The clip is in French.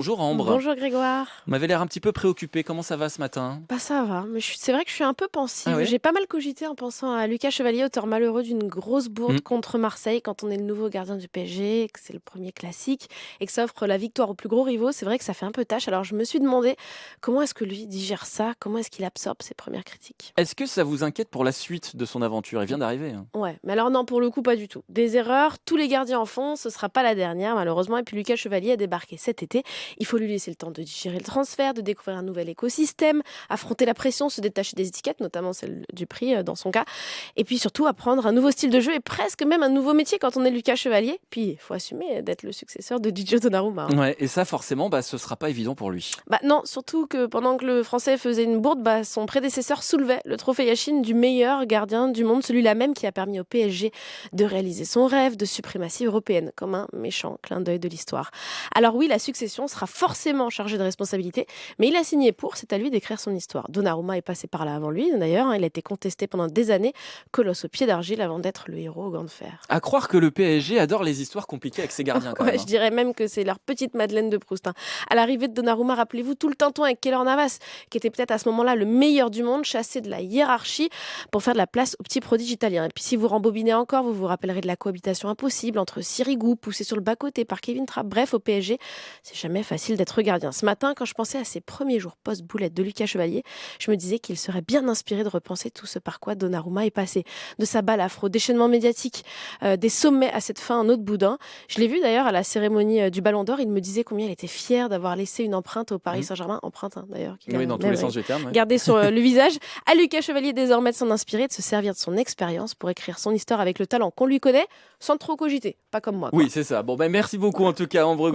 Bonjour Ambre, Bonjour Grégoire. vous m'avez l'air un petit peu préoccupé, comment ça va ce matin? Bah ça va, mais c'est vrai que je suis un peu Ah pensive. ouais? J'ai pas mal cogité en pensant à Lucas Chevalier, auteur malheureux d'une grosse bourde Mmh. contre Marseille quand on est le nouveau gardien du PSG, que c'est le premier classique et que ça offre la victoire aux plus gros rivaux. C'est vrai que ça fait un peu tâche. Alors je me suis demandé comment est-ce que lui digère ça, comment est-ce qu'il absorbe ses premières critiques. Est-ce que ça vous inquiète pour la suite de son aventure? Il vient d'arriver, hein. Ouais, mais alors non, pour le coup, pas du tout. Des erreurs, tous les gardiens en font, ce sera pas la dernière, malheureusement. Et puis Lucas Chevalier a débarqué cet été. Il faut lui laisser le temps de digérer le transfert, de découvrir un nouvel écosystème, affronter la pression, se détacher des étiquettes, notamment celle du prix dans son cas. Et puis surtout apprendre un nouveau style de jeu et presque même un nouveau métier quand on est Lucas Chevalier. Puis il faut assumer d'être le successeur de Didio Donnarumma, hein. Ouais, et ça forcément, ce sera pas évident pour lui. Bah non, surtout que pendant que le Français faisait une bourde, son prédécesseur soulevait le trophée Yachine du meilleur gardien du monde, celui-là même qui a permis au PSG de réaliser son rêve de suprématie européenne, comme un méchant clin d'œil de l'histoire. Alors oui, la succession sera forcément chargée de responsabilités, mais il a signé pour, c'est à lui d'écrire son histoire. Donnarumma est passé par là avant lui, d'ailleurs, hein, il a été contesté pendant des années, colosse au pied d'argile avant d'être le héros aux gants de fer. À croire que le PSG adore les histoires compliquées avec ses gardiens quand Ouais, même, je hein. dirais même que c'est leur petite Madeleine de Proust, hein. À l'arrivée de Donnarumma, rappelez-vous tout le tintouin avec Keylor Navas, qui était peut-être à ce moment-là le meilleur du monde, chassé de la hiérarchie pour faire de la place au petit prodige italien. Et puis si vous rembobinez encore, vous vous rappellerez de la cohabitation impossible entre Sirigu, poussé sur le bas-côté par Kevin Trapp. Bref, au PSG, c'est jamais facile d'être gardien. Ce matin, quand je pensais à ces premiers jours post-boulette de Lucas Chevalier, je me disais qu'il serait bien inspiré de repenser tout ce par quoi Donnarumma est passé. De sa balle afro, déchaînement médiatique, des sommets à cette fin en autre boudin. Je l'ai vu d'ailleurs à la cérémonie du Ballon d'Or. Il me disait combien il était fier d'avoir laissé une empreinte au Paris Mmh. Saint-Germain. Empreinte, hein, d'ailleurs, qu'il a Oui, dans tous les sens du terme, ouais. gardée sur le visage. À Lucas Chevalier désormais de s'en inspirer, de se servir de son expérience pour écrire son histoire avec le talent qu'on lui connaît, sans trop cogiter. Pas comme moi, Oui, quoi. c'est ça. Bon, merci beaucoup en tout cas Ambre.